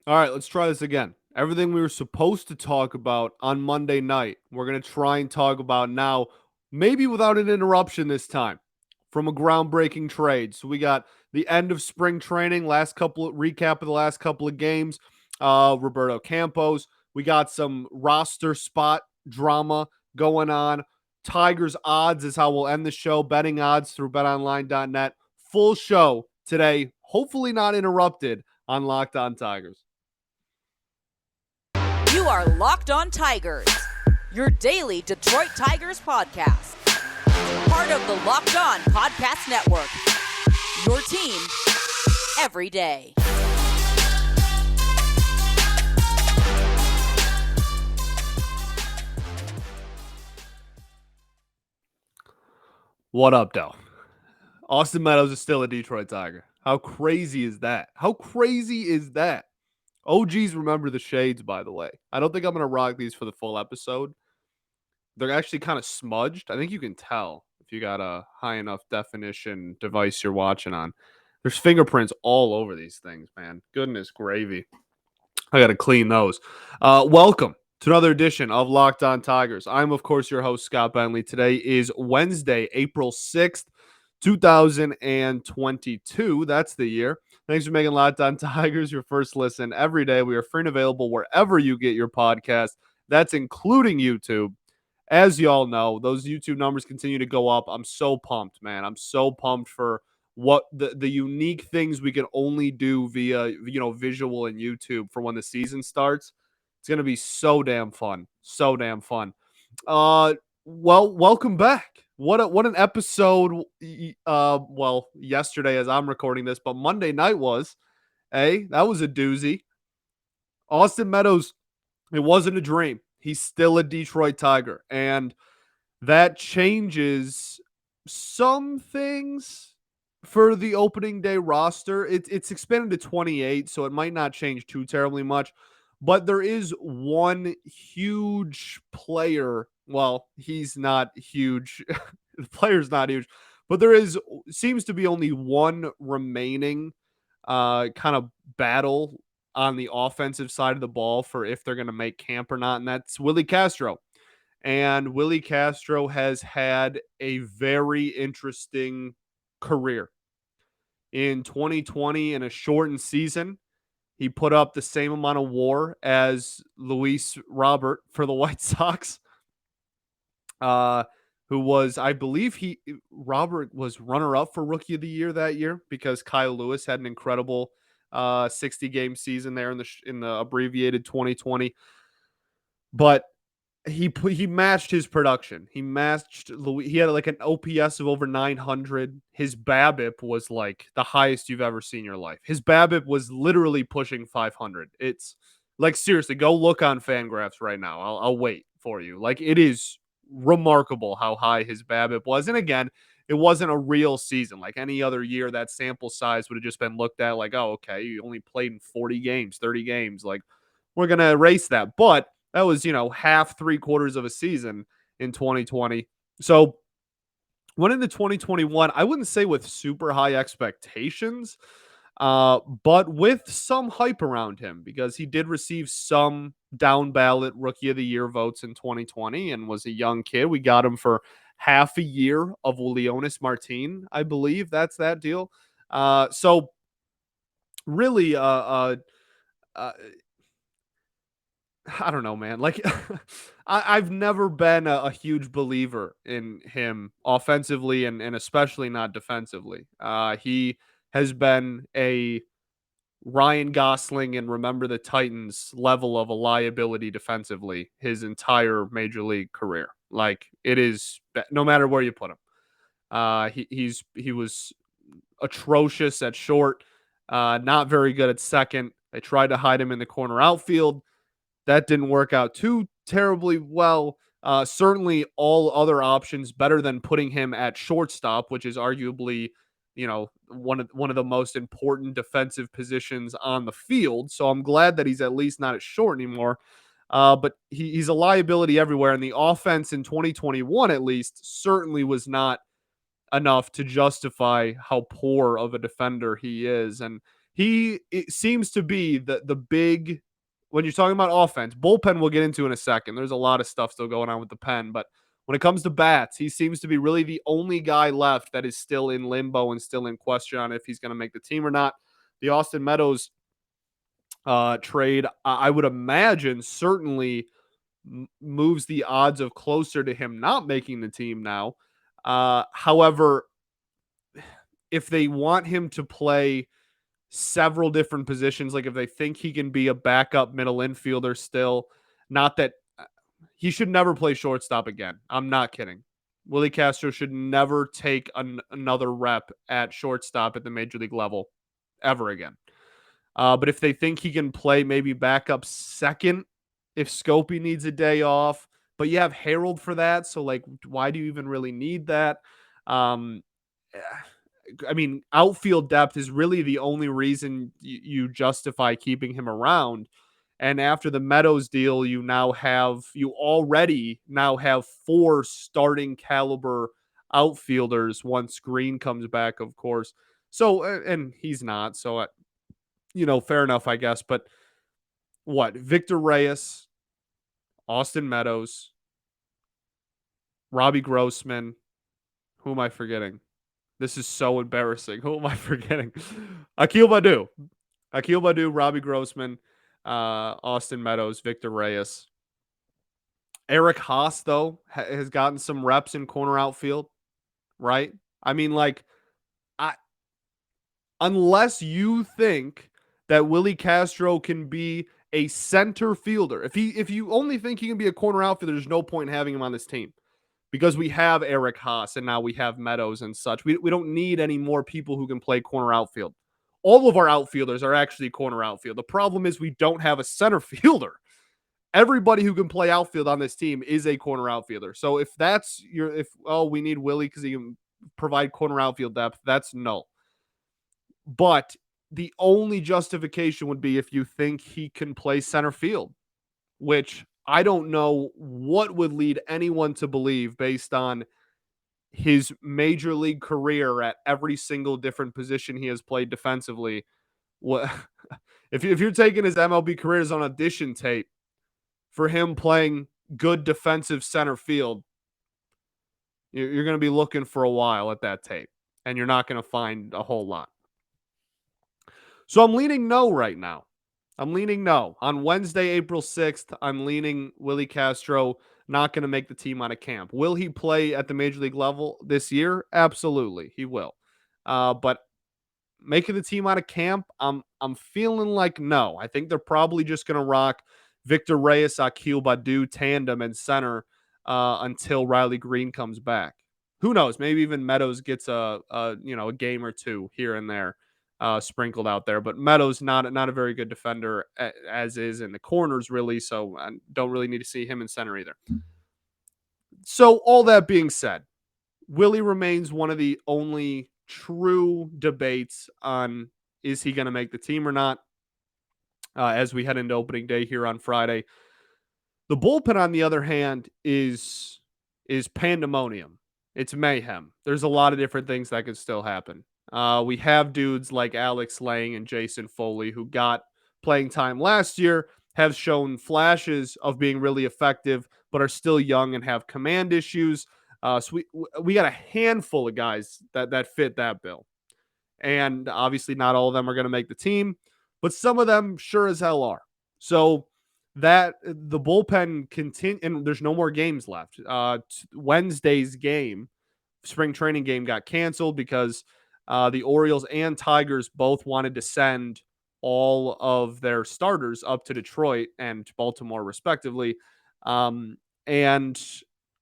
All right, let's try this again. Everything we were supposed to talk about on Monday night, we're going to try and talk about now, maybe without an interruption this time, from a groundbreaking trade. So we got the end of spring training, recap of the last couple of games, Roberto Campos. We got some roster spot drama going on. Tigers odds is how we'll end the show. Betting odds through betonline.net. Full show today, hopefully not interrupted on Locked On Tigers. You are Locked On Tigers, your daily Detroit Tigers podcast. Part of the Locked On Podcast Network, your team every day. What up, Dell? Austin Meadows is still a Detroit Tiger. How crazy is that? How crazy is that? OGs remember the shades, by the way. I don't think I'm going to rock these for the full episode. They're actually kind of smudged. I think you can tell if you got a high enough definition device you're watching on. There's fingerprints all over these things, man. Goodness gravy. I got to clean those. Welcome to another edition of Locked On Tigers. I'm, of course, your host, Scott Bentley. Today is Wednesday, April 6th, 2022. That's the year. Thanks for making Locked On Tigers your first listen every day. We are free and available wherever you get your podcast. That's including YouTube. As y'all know, those YouTube numbers continue to go up. I'm so pumped, man. I'm so pumped for what the unique things we can only do via, visual and YouTube for when the season starts. It's going to be so damn fun. So damn fun. Welcome back. What an episode. Yesterday as I'm recording this, but Monday night was. That was a doozy. Austin Meadows, it wasn't a dream. He's still a Detroit Tiger, and that changes some things for the opening day roster. It's expanded to 28, so it might not change too terribly much. But there is one huge player. Well, he's not huge. The player's not huge, but seems to be only one remaining kind of battle on the offensive side of the ball for if they're going to make camp or not, and that's Willy Castro. And Willy Castro has had a very interesting career. In 2020, in a shortened season, he put up the same amount of WAR as Luis Robert for the White Sox, who was, I believe, Robert was runner-up for Rookie of the Year that year because Kyle Lewis had an incredible 60-game season there in the abbreviated 2020. But he matched his production. He had like an OPS of over 900. His BABIP was like the highest you've ever seen in your life. His BABIP was literally pushing 500. It's like, seriously, go look on Fangraphs right now. I'll wait for you. Like, it is remarkable how high his BABIP was. And again, it wasn't a real season. Like any other year, that sample size would have just been looked at like, oh, okay, you only played in 40 games, 30 games. Like, we're going to erase that. But that was, half, 3/4 of a season in 2020. So went into 2021, I wouldn't say with super high expectations, but with some hype around him because he did receive some down ballot Rookie of the Year votes in 2020 and was a young kid. We got him for half a year of Leonis Martin, I believe. That's that deal. So really, I don't know, man. Like, I've never been a huge believer in him offensively and especially not defensively. He has been a Ryan Gosling and Remember the Titans level of a liability defensively his entire major league career. Like, it is no matter where you put him. He was atrocious at short, not very good at second. They tried to hide him in the corner outfield. That didn't work out too terribly well. Certainly all other options better than putting him at shortstop, which is arguably, one of the most important defensive positions on the field. So I'm glad that he's at least not at short anymore. But he's a liability everywhere. And the offense in 2021, at least, certainly was not enough to justify how poor of a defender he is. And It seems to be the big, when you're talking about offense, bullpen we'll get into in a second. There's a lot of stuff still going on with the pen, but when it comes to bats, he seems to be really the only guy left that is still in limbo and still in question on if he's going to make the team or not. The Austin Meadows trade, I would imagine, certainly moves the odds of closer to him not making the team now. However, if they want him to play several different positions, like if they think he can be a backup middle infielder still, not that he should never play shortstop again. I'm not kidding. Willy Castro should never take another rep at shortstop at the major league level ever again. But if they think he can play maybe backup second, if Scopey needs a day off, but you have Harold for that, so like, why do you even really need that? Um, I mean, outfield depth is really the only reason you justify keeping him around. And after the Meadows deal, you already now have 4 starting caliber outfielders once Green comes back, of course. So, and he's not, so fair enough, I guess. But what? Victor Reyes, Austin Meadows, Robbie Grossman. Who am I forgetting? This is so embarrassing. Who am I forgetting? Akil Badu, Robbie Grossman, Austin Meadows, Victor Reyes. Eric Haas, though, has gotten some reps in corner outfield, right? I mean, like, unless you think that Willy Castro can be a center fielder, if you only think he can be a corner outfielder, there's no point in having him on this team. Because we have Eric Haas and now we have Meadows and such. We don't need any more people who can play corner outfield. All of our outfielders are actually corner outfield. The problem is we don't have a center fielder. Everybody who can play outfield on this team is a corner outfielder. So if we need Willie because he can provide corner outfield depth, that's null. But the only justification would be if you think he can play center field, which I don't know what would lead anyone to believe based on his major league career at every single different position he has played defensively. What if you're taking his MLB career as on audition tape for him playing good defensive center field, you're going to be looking for a while at that tape, and you're not going to find a whole lot. So I'm leaning no right now. I'm leaning no. On Wednesday, April 6th, I'm leaning Willy Castro not going to make the team out of camp. Will he play at the major league level this year? Absolutely, he will. But making the team out of camp, I'm feeling like no. I think they're probably just going to rock Victor Reyes, Akil Badu tandem in center until Riley Green comes back. Who knows? Maybe even Meadows gets a game or two here and there sprinkled out there. But Meadows not a very good defender as is in the corners really, so I don't really need to see him in center either. So all that being said, Willie remains one of the only true debates on is he going to make the team or not as we head into opening day here on Friday. The bullpen, on the other hand, is pandemonium. It's mayhem. There's a lot of different things that could still happen. We have dudes like Alex Lang and Jason Foley who got playing time last year, have shown flashes of being really effective, but are still young and have command issues. So we got a handful of guys that fit that bill. And obviously not all of them are going to make the team, but some of them sure as hell are. So that the bullpen continue, and there's no more games left. Wednesday's game, spring training game, got canceled because the Orioles and Tigers both wanted to send all of their starters up to Detroit and Baltimore, respectively. And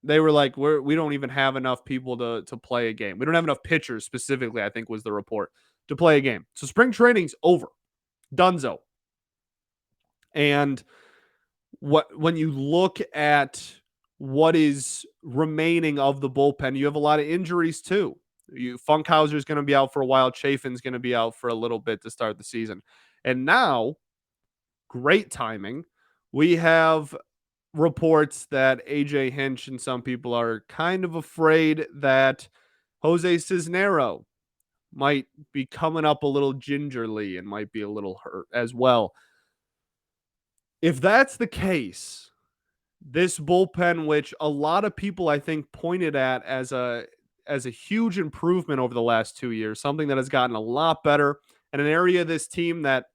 they were like, we don't even have enough people to play a game. We don't have enough pitchers, specifically, I think was the report, to play a game. So spring training's over. Dunzo. And when you look at what is remaining of the bullpen, you have a lot of injuries too. Funkhauser's going to be out for a while. Chafin's going to be out for a little bit to start the season. And now, great timing, we have reports that AJ Hinch and some people are kind of afraid that Jose Cisnero might be coming up a little gingerly and might be a little hurt as well. If that's the case, this bullpen, which a lot of people I think pointed at as a huge improvement over the last 2 years, something that has gotten a lot better, and an area of this team that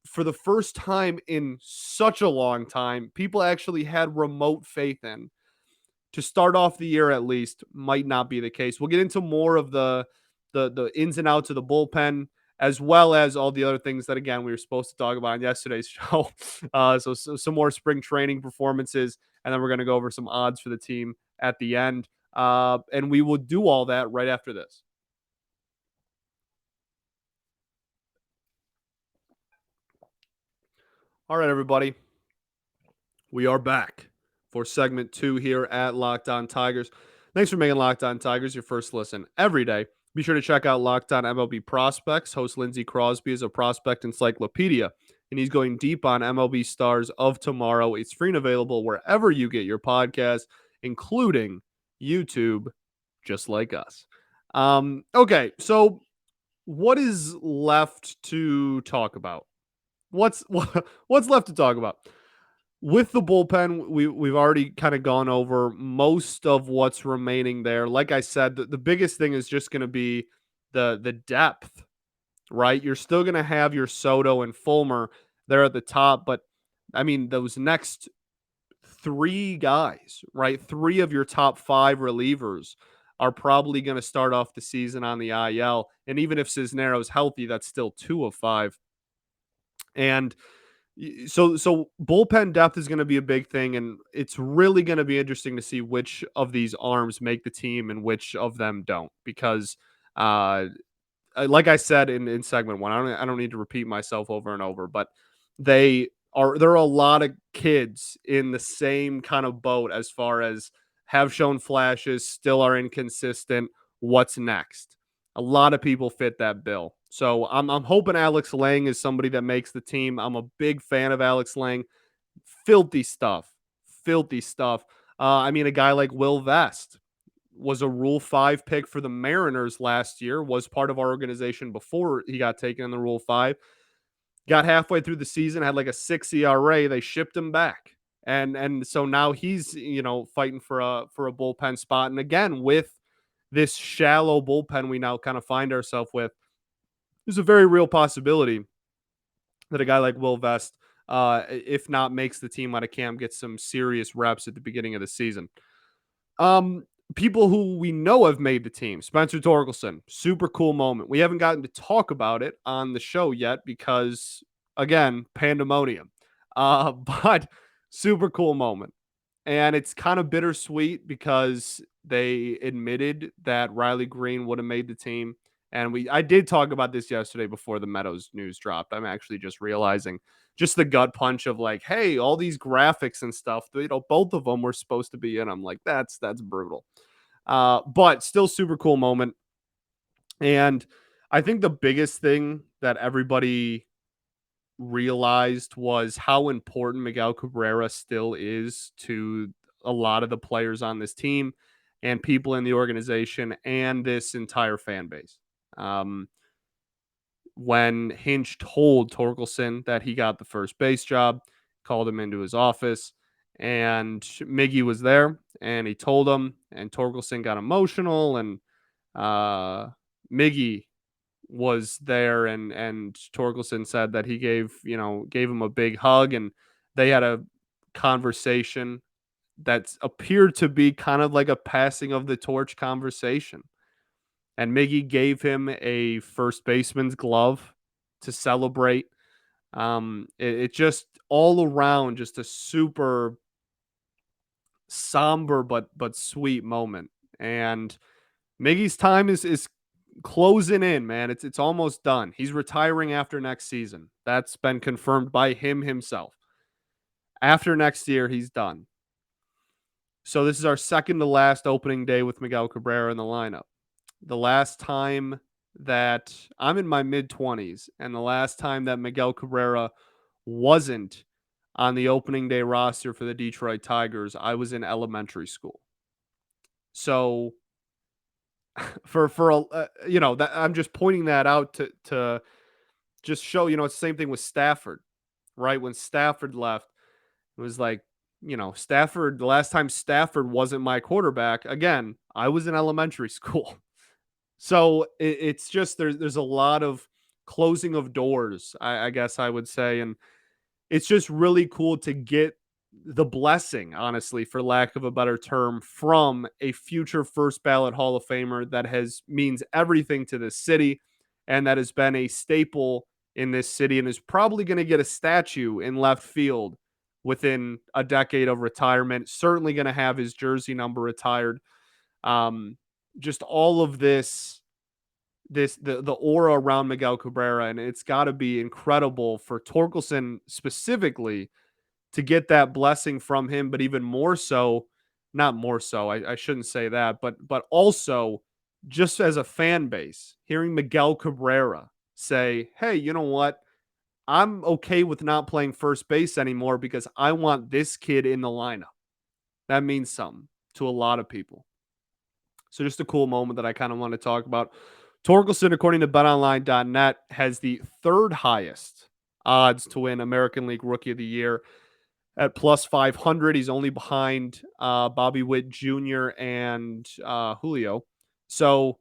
for the first time in such a long time, people actually had remote faith in to start off the year at least might not be the case. We'll get into more of the ins and outs of the bullpen as well as all the other things that again we were supposed to talk about in yesterday's show. So some more spring training performances, and then we're going to go over some odds for the team at the end. And we will do all that right after this. All right, everybody. We are back for segment 2 here at Locked On Tigers. Thanks for making Locked On Tigers your first listen every day. Be sure to check out Locked On MLB Prospects. Host Lindsey Crosby is a prospect encyclopedia, and he's going deep on MLB stars of tomorrow. It's free and available wherever you get your podcasts, including YouTube, just like us. Okay, so what is left to talk about? What's what's left to talk about? With the bullpen, we've already kind of gone over most of what's remaining there. Like I said, the biggest thing is just going to be the depth, right? You're still going to have your Soto and Fulmer there at the top, but I mean those next three guys, right? Three of your top five relievers are probably going to start off the season on the IL, and even if Cisneros healthy, that's still 2 of 5. And so bullpen depth is going to be a big thing, and it's really going to be interesting to see which of these arms make the team and which of them don't. Because, like I said in segment 1, I don't need to repeat myself over and over, but there are a lot of kids in the same kind of boat as far as have shown flashes, still are inconsistent. What's next? A lot of people fit that bill. So I'm hoping Alex Lang is somebody that makes the team. I'm a big fan of Alex Lang. Filthy stuff. Filthy stuff. I mean, a guy like Will Vest was a Rule 5 pick for the Mariners last year, was part of our organization before he got taken in the Rule 5. Got halfway through the season, had like a 6 ERA. They shipped him back. And so now he's, fighting for a bullpen spot. And again, with this shallow bullpen we now kind of find ourselves with, there's a very real possibility that a guy like Will Vest, if not makes the team out of camp, gets some serious reps at the beginning of the season. Um, People who we know have made the team. Spencer Torkelson, super cool moment. We haven't gotten to talk about it on the show yet because, again, pandemonium. But super cool moment. And it's kind of bittersweet because they admitted that Riley Green would have made the team. And I did talk about this yesterday before the Meadows news dropped. I'm actually just realizing just the gut punch of like, hey, all these graphics and stuff, both of them were supposed to be in. I'm like, that's brutal. But still super cool moment. And I think the biggest thing that everybody realized was how important Miguel Cabrera still is to a lot of the players on this team and people in the organization and this entire fan base. When Hinch told Torkelson that he got the first base job, called him into his office, and Miggy was there, and he told him, and Torkelson got emotional, and Miggy was there, and Torkelson said that he gave him a big hug, and they had a conversation that appeared to be kind of like a passing of the torch conversation. And Miggy gave him a first baseman's glove to celebrate. It just all around just a super somber but sweet moment. And Miggy's time is closing in, man. It's almost done. He's retiring after next season. That's been confirmed by him himself. After next year, he's done. So this is our second to last opening day with Miguel Cabrera in the lineup. The last time that I'm in my mid-20s, and the last time that Miguel Cabrera wasn't on the opening day roster for the Detroit Tigers, I was in elementary school. So that I'm just pointing that out to just show, it's the same thing with Stafford, right? When Stafford left, it was like, Stafford, the last time Stafford wasn't my quarterback, again, I was in elementary school. So it's just there's a lot of closing of doors, I guess I would say, and it's just really cool to get the blessing, honestly, for lack of a better term, from a future first ballot Hall of Famer that has means everything to this city and that has been a staple in this city and is probably going to get a statue in left field within a decade of retirement. Certainly going to have his jersey number retired. Um, just all of the aura around Miguel Cabrera, and it's got to be incredible for Torkelson specifically to get that blessing from him, but even more so, not more so, I shouldn't say that, but also just as a fan base, hearing Miguel Cabrera say, "Hey, you know what? I'm okay with not playing first base anymore because I want this kid in the lineup." That means something to a lot of people. So just a cool moment that I kind of want to talk about. Torkelson, according to betonline.net, has the third highest odds to win American League Rookie of the Year at plus 500. He's only behind Bobby Witt Jr. and Julio. So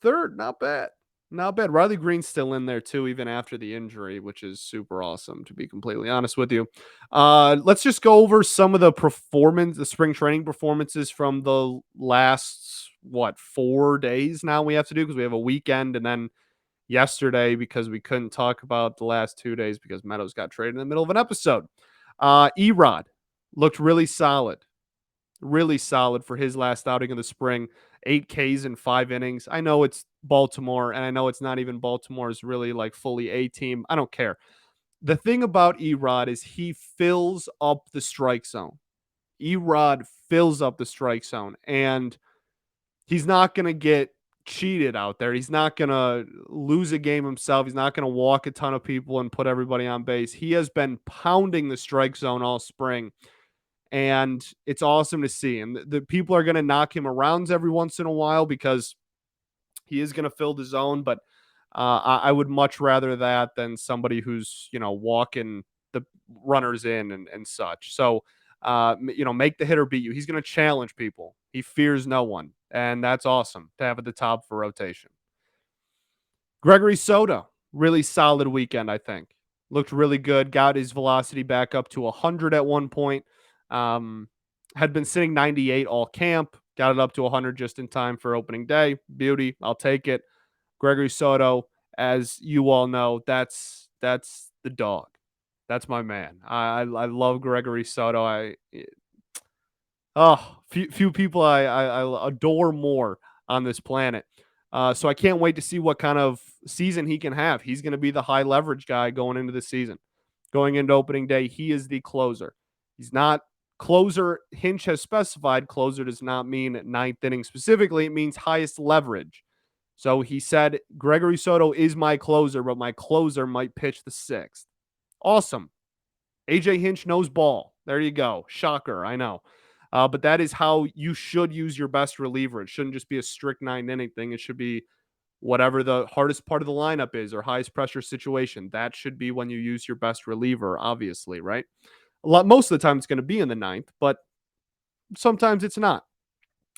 third, not bad. Not bad. Riley Green's still in there too, even after the injury, which is super awesome, to be completely honest with you. Let's just go over some of the spring training performances from the last, 4 days now we have to do because we have a weekend and then yesterday because we couldn't talk about the last 2 days because Meadows got traded in the middle of an episode. Erod looked really solid for his last outing of the spring. 8 Ks in 5 innings. I know it's Baltimore, and I know it's not even Baltimore's really like fully A team. I don't care. The thing about Erod is he fills up the strike zone. Erod fills up the strike zone, and he's not going to get cheated out there. He's not going to lose a game himself. He's not going to walk a ton of people and put everybody on base. He has been pounding the strike zone all spring, and it's awesome to see. And the people are going to knock him around every once in a while because he is going to fill the zone, but I would much rather that than somebody who's, walking the runners in and such. So, make the hitter beat you. He's going to challenge people. He fears no one. And that's awesome to have at the top for rotation. Gregory Soto, really solid weekend, I think. Looked really good. Got his velocity back up to 100 at one point. Had been sitting 98 all camp. Got it up to 100 just in time for opening day. Beauty. I'll take it. Gregory Soto, as you all know, that's the dog. That's my man. I love Gregory Soto. Few people I adore more on this planet. So I can't wait to see what kind of season he can have. He's going to be the high leverage guy going into the season. Going into opening day, he is the closer. He's not closer. Hinch has specified closer does not mean ninth inning specifically. It means highest leverage. So he said, Gregory Soto is my closer, but my closer might pitch the sixth. Awesome. AJ Hinch knows ball. There you go. Shocker, I know. But that is how you should use your best reliever. It shouldn't just be a strict 9 inning thing. It should be whatever the hardest part of the lineup is or highest pressure situation. That should be when you use your best reliever, obviously, right? Most of the time it's going to be in the ninth, but sometimes it's not.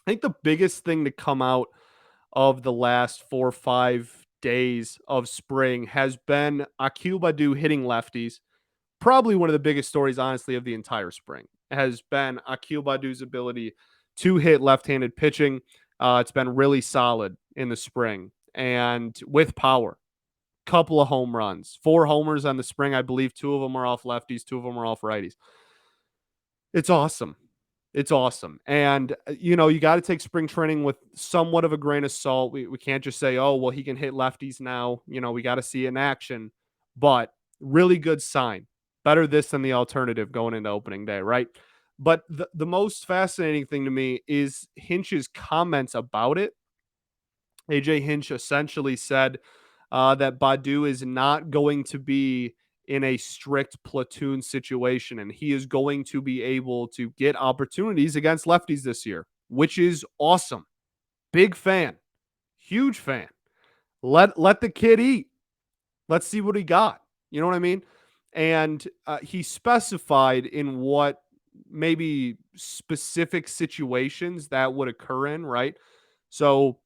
I think the biggest thing to come out of the last 4 or 5 days of spring has been Akil Baddoo hitting lefties. Probably one of the biggest stories, honestly, of the entire spring has been Akil Baddoo's ability to hit left-handed pitching. It's been really solid in the spring and with power. Couple of home runs, 4 homers on the spring. I believe 2 of them are off lefties, 2 of them are off righties. It's awesome. It's awesome. And, you got to take spring training with somewhat of a grain of salt. We can't just say, oh, well, he can hit lefties now. We got to see it in action. But really good sign. Better this than the alternative going into opening day, right? But the most fascinating thing to me is Hinch's comments about it. AJ Hinch essentially said that Baddoo is not going to be in a strict platoon situation, and he is going to be able to get opportunities against lefties this year, which is awesome. Big fan. Huge fan. Let the kid eat. Let's see what he got. You know what I mean? And he specified in what maybe specific situations that would occur in, right? So,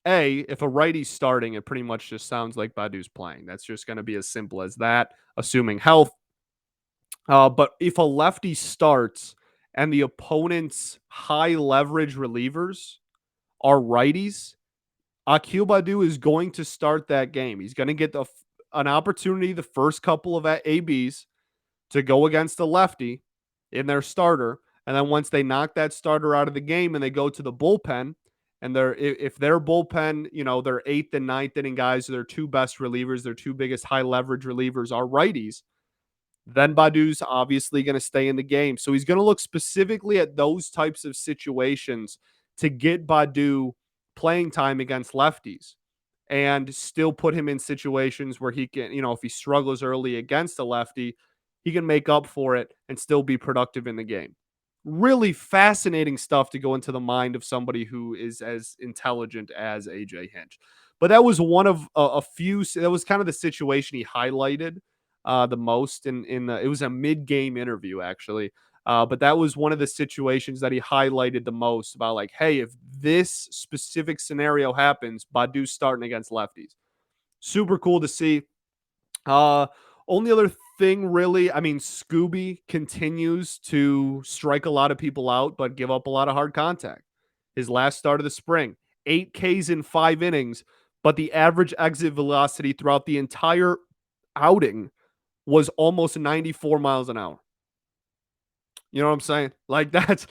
if a righty's starting, it pretty much just sounds like Badu's playing. That's just going to be as simple as that, assuming health. But if a lefty starts and the opponent's high leverage relievers are righties, Akil Badu is going to start that game. He's going to get an opportunity the first couple of ABs to go against the lefty in their starter. And then once they knock that starter out of the game and they go to the bullpen, and if their bullpen, their eighth and ninth inning guys, their two best relievers, their two biggest high leverage relievers are righties, then Badu's obviously going to stay in the game. So he's going to look specifically at those types of situations to get Badu playing time against lefties and still put him in situations where he can, if he struggles early against a lefty, he can make up for it and still be productive in the game. Really fascinating stuff to go into the mind of somebody who is as intelligent as AJ Hinch. But that was one of a few. That was kind of the situation he highlighted the most it was a mid-game interview actually. But that was one of the situations that he highlighted the most about, like, hey, if this specific scenario happens, Badu's starting against lefties. Super cool to see. Only other thing, really, I mean, Scooby continues to strike a lot of people out, but give up a lot of hard contact. His last start of the spring, 8 Ks in 5 innings, but the average exit velocity throughout the entire outing was almost 94 miles an hour. You know what I'm saying? Like that's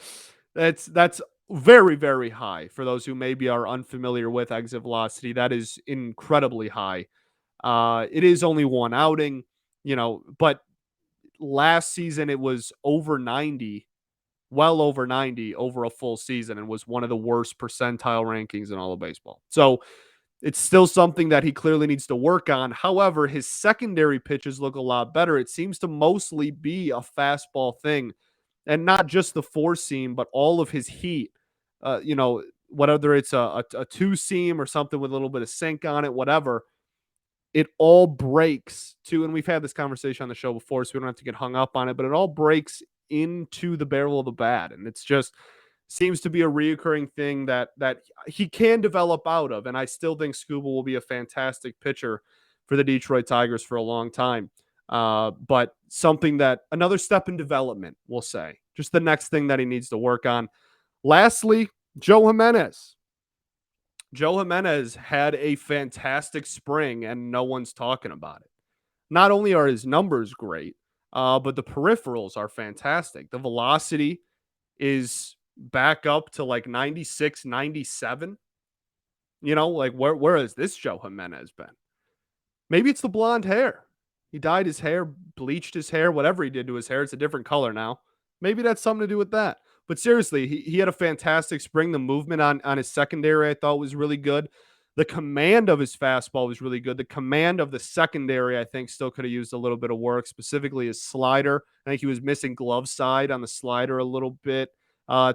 very, very high for those who maybe are unfamiliar with exit velocity. That is incredibly high. It is only one outing, but last season it was over 90, well over 90 over a full season, and was one of the worst percentile rankings in all of baseball. So it's still something that he clearly needs to work on. However, his secondary pitches look a lot better. It seems to mostly be a fastball thing, and not just the four seam, but all of his heat. Whether it's a two seam or something with a little bit of sink on it, whatever, it all breaks to, and we've had this conversation on the show before, so we don't have to get hung up on it, but it all breaks into the barrel of the bat. And it's just seems to be a reoccurring thing that he can develop out of. And I still think Scuba will be a fantastic pitcher for the Detroit Tigers for a long time. But something that another step in development, we'll say, just the next thing that he needs to work on. Lastly, Joe Jimenez. Joe Jimenez had a fantastic spring, and no one's talking about it. Not only are his numbers great, but the peripherals are fantastic. The velocity is back up to like 96, 97. Like where has this Joe Jimenez been? Maybe it's the blonde hair. He dyed his hair, bleached his hair, whatever he did to his hair. It's a different color now. Maybe that's something to do with that. But seriously, he had a fantastic spring. The movement on his secondary, I thought, was really good. The command of his fastball was really good. The command of the secondary, I think, still could have used a little bit of work, specifically his slider. I think he was missing glove side on the slider a little bit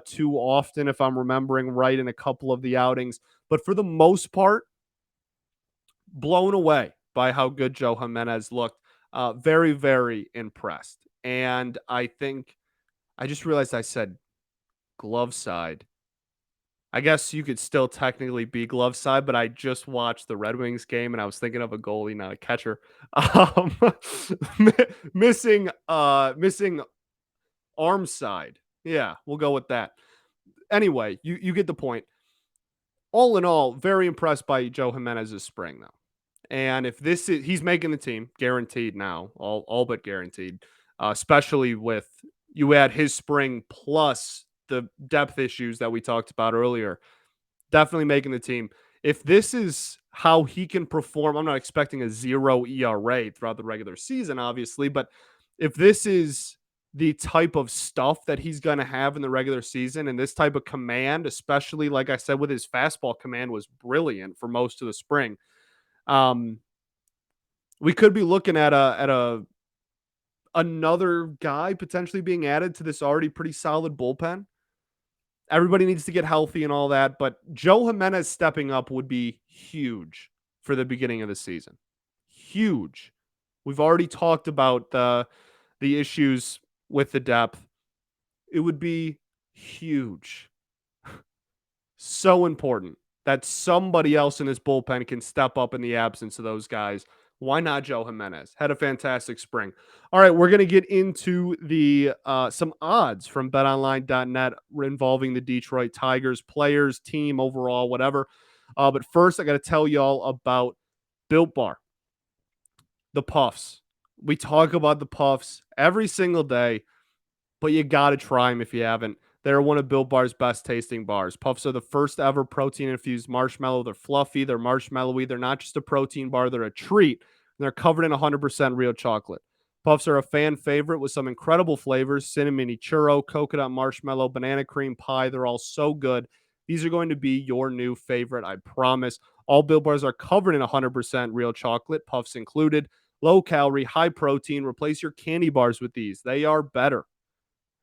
too often, if I'm remembering right, in a couple of the outings. But for the most part, blown away by how good Joe Jimenez looked. Very, very impressed. And I think I just realized I said glove side. I guess you could still technically be glove side, but I just watched the Red Wings game and I was thinking of a goalie, not a catcher. Um, missing arm side. Yeah, we'll go with that. Anyway, you get the point. All in all, very impressed by Joe Jimenez's spring, though. And if he's making the team, guaranteed now, all but guaranteed, especially with you add his spring plus the depth issues that we talked about earlier, definitely making the team. If this is how he can perform, I'm not expecting a 0 ERA throughout the regular season, obviously, but if this is the type of stuff that he's going to have in the regular season and this type of command, especially, like I said, with his fastball command was brilliant for most of the spring. We could be looking at another guy potentially being added to this already pretty solid bullpen. Everybody needs to get healthy and all that, but Joe Jimenez stepping up would be huge for the beginning of the season. Huge. We've already talked about the issues with the depth. It would be huge. So important that somebody else in his bullpen can step up in the absence of those guys. Why not Joe Jimenez? Had a fantastic spring. All right, we're going to get into the some odds from betonline.net involving the Detroit Tigers players, team overall, whatever. But first, I got to tell y'all about Built Bar, the Puffs. We talk about the Puffs every single day, but you got to try them if you haven't. They're one of Built Bar's best tasting bars. Puffs are the first ever protein infused marshmallow. They're fluffy, they're marshmallowy. They're not just a protein bar, they're a treat. They're covered in 100% real chocolate. Puffs are a fan favorite with some incredible flavors: cinnamon churro, coconut marshmallow, banana cream pie. They're all so good. These are going to be your new favorite, I promise. All Built Bars are covered in 100% real chocolate, Puffs included. Low calorie, high protein. Replace your candy bars with these. They are better.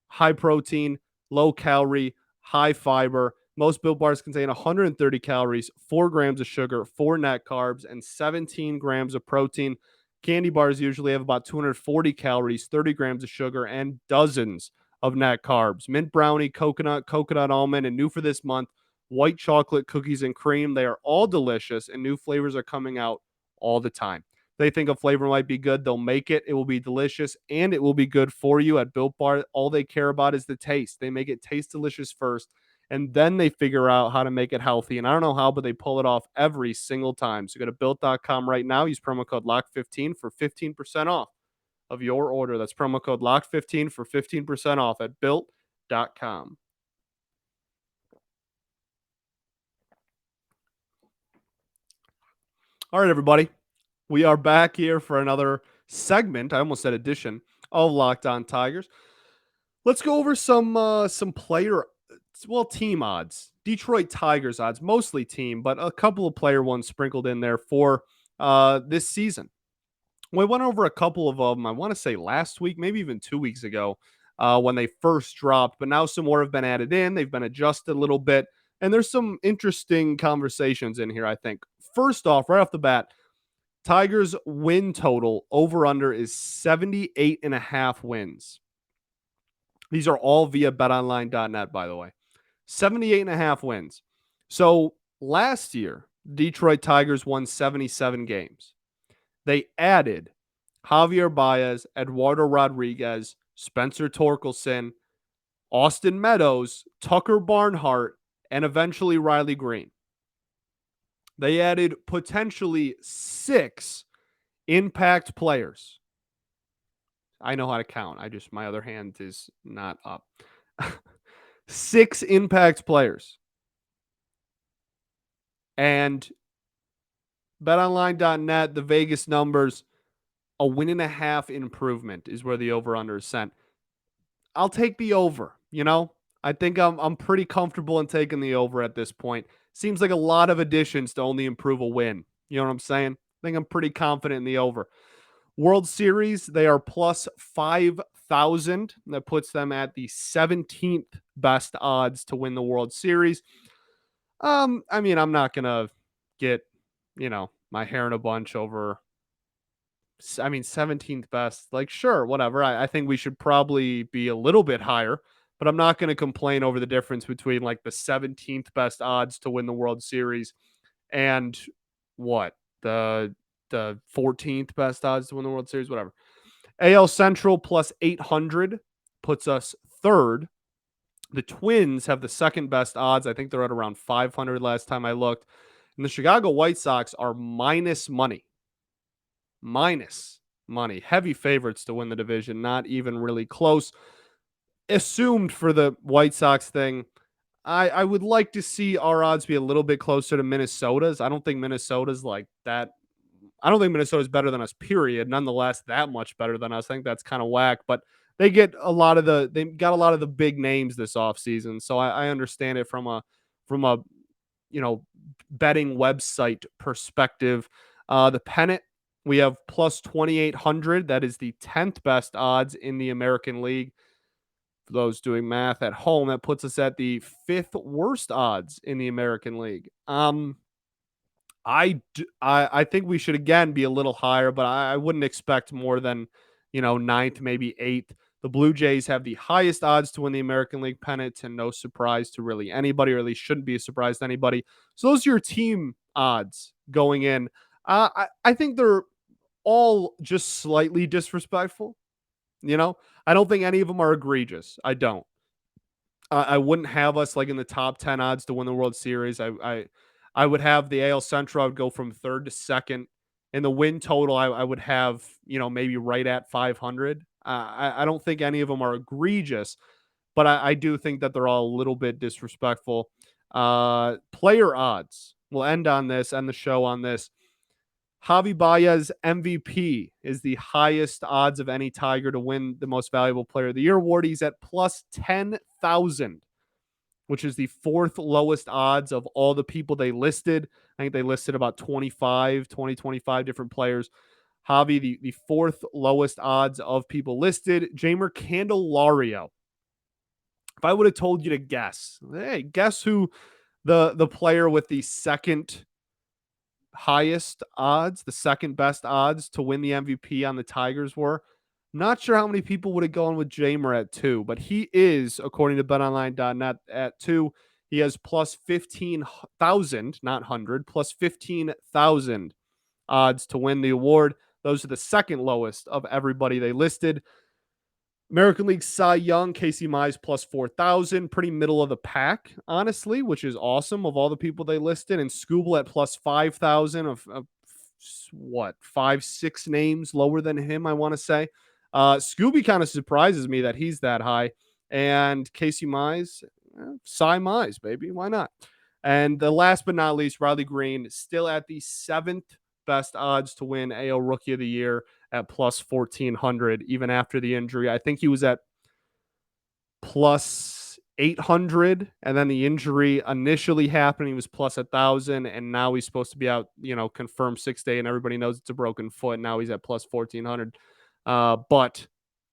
High protein, low calorie, high fiber. Most Built Bars contain 130 calories, 4 grams of sugar, 4 net carbs, and 17 grams of protein. Candy bars usually have about 240 calories, 30 grams of sugar, and dozens of net carbs. Mint brownie, coconut almond, and new for this month, white chocolate cookies and cream. They are all delicious, and new flavors are coming out all the time. They think a flavor might be good, they'll make it. It will be delicious and it will be good for you. At Built Bar, all they care about is the taste. They make it taste delicious first, and then they figure out how to make it healthy. And I don't know how, but they pull it off every single time. So go to built.com right now. Use promo code LOCK15 for 15% off of your order. That's promo code LOCK15 for 15% off at built.com. All right, everybody. We are back here for another segment. I almost said edition of Locked On Tigers. Let's go over some player, well, team odds. Detroit Tigers odds, mostly team, but a couple of player ones sprinkled in there for this season. We went over a couple of them, I want to say last week, maybe even 2 weeks ago when they first dropped, but now some more have been added in. They've been adjusted a little bit, and there's some interesting conversations in here, I think. First off, right off the bat, Tigers win total over under is 78.5 wins. These are all via betonline.net, by the way. 78.5 wins. So last year, Detroit Tigers won 77 games. They added Javier Baez, Eduardo Rodriguez, Spencer Torkelson, Austin Meadows, Tucker Barnhart, and eventually Riley Green. They added potentially 6 impact players. I know how to count. My other hand is not up. 6 impact players. And betonline.net, the Vegas numbers, a 1.5 improvement is where the over-under is sent. I'll take the over, I think I'm pretty comfortable in taking the over at this point. Seems like a lot of additions to only improve a win. You know what I'm saying? I think I'm pretty confident in the over. World Series, they are plus 5,000. That puts them at the 17th best odds to win the World Series. I'm not going to get, my hair in a bunch over, 17th best. Like, sure, whatever. I think we should probably be a little bit higher, but I'm not going to complain over the difference between like the 17th best odds to win the World Series and what? The 14th best odds to win the World Series, whatever. AL Central plus 800 puts us third. The Twins have the second best odds. I think they're at around 500 last time I looked. And the Chicago White Sox are minus money. Heavy favorites to win the division, not even really close. Assumed for the White Sox thing, I would like to see our odds be a little bit closer to Minnesota's. I don't think Minnesota's like that. I don't think Minnesota's better than us, period. Nonetheless, that much better than us. I think that's kind of whack, but they got a lot of the big names this offseason. So I understand it from a betting website perspective. The pennant, we have plus 2,800. That is the 10th best odds in the American League. those doing math at home, that puts us at the 5th worst odds in the American League. I think we should again be a little higher, but I wouldn't expect more than, ninth, maybe eighth. The Blue Jays have the highest odds to win the American League pennant, and no surprise to really anybody, or at least shouldn't be a surprise to anybody. So those are your team odds going in. I think they're all just slightly disrespectful. I don't think any of them are egregious. I don't. I wouldn't have us like in the top 10 odds to win the World Series. I would have the AL Central. I would go from third to second. In the win total, I would have, maybe right at 500. I don't think any of them are egregious, but I do think that they're all a little bit disrespectful. Player odds. We'll end the show on this. Javi Baez MVP is the highest odds of any Tiger to win the most valuable player of the year award. He's at plus 10,000, which is the 4th lowest odds of all the people they listed. I think they listed about 25 different players. Javi, the 4th lowest odds of people listed. Jamer Candelario. If I would have told you to guess, hey, guess who the player with the second highest odds, the second best odds to win the MVP on the Tigers were. Not sure how many people would have gone with Jamer at 2, but he is, according to betonline.net, at 2. He has plus 15,000, not 100, plus 15,000 odds to win the award. Those are the second lowest of everybody they listed. American League Cy Young, Casey Mize plus 4,000, pretty middle of the pack, honestly, which is awesome of all the people they listed. And Scooble at plus 5,000 of what, 5-6 names lower than him, I want to say. Scooby kind of surprises me that he's that high. And Casey Mize, Cy Mize, baby, why not? And the last but not least, Riley Green, still at the 7th best odds to win AL Rookie of the Year at plus 1,400, even after the injury. I think he was at plus 800, and then the injury initially happened. He was plus 1,000, and now he's supposed to be out, confirmed 6 day, and everybody knows it's a broken foot. Now he's at plus 1,400. But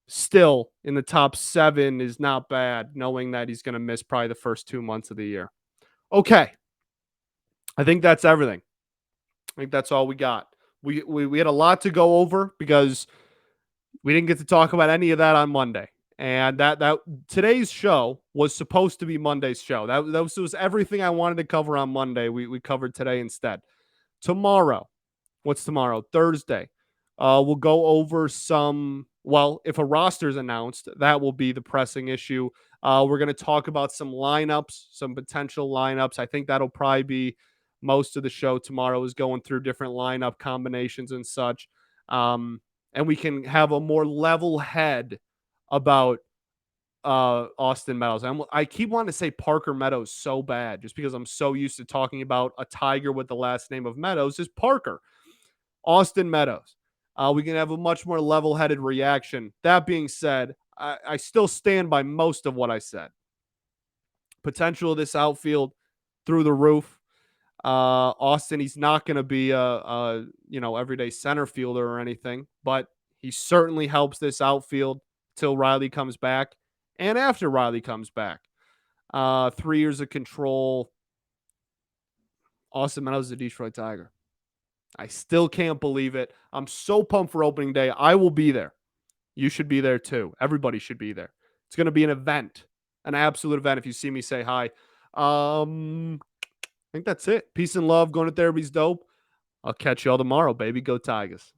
still in the top 7 is not bad, knowing that he's going to miss probably the first 2 months of the year. Okay. I think that's everything. I think that's all we got. We had a lot to go over because we didn't get to talk about any of that on Monday. And that today's show was supposed to be Monday's show. That was everything I wanted to cover on Monday. We covered today instead. Tomorrow. What's tomorrow? Thursday. We'll go over if a roster's announced, that will be the pressing issue. We're going to talk about some lineups, some potential lineups. I think that'll probably be most of the show tomorrow, is going through different lineup combinations and such. And we can have a more level head about Austin Meadows. I keep wanting to say Parker Meadows so bad, just because I'm so used to talking about a Tiger with the last name of Meadows is Parker. Austin Meadows. We can have a much more level-headed reaction. That being said, I still stand by most of what I said. Potential of this outfield through the roof. Austin, he's not going to be a everyday center fielder or anything, but he certainly helps this outfield till Riley comes back and after Riley comes back. 3 years of control. Austin Meadows is a Detroit Tiger. I still can't believe it. I'm so pumped for opening day. I will be there. You should be there too. Everybody should be there. It's going to be an event, an absolute event. If you see me, say hi. I think that's it. Peace and love. Going to therapy's dope. I'll catch you all tomorrow, baby. Go Tigers.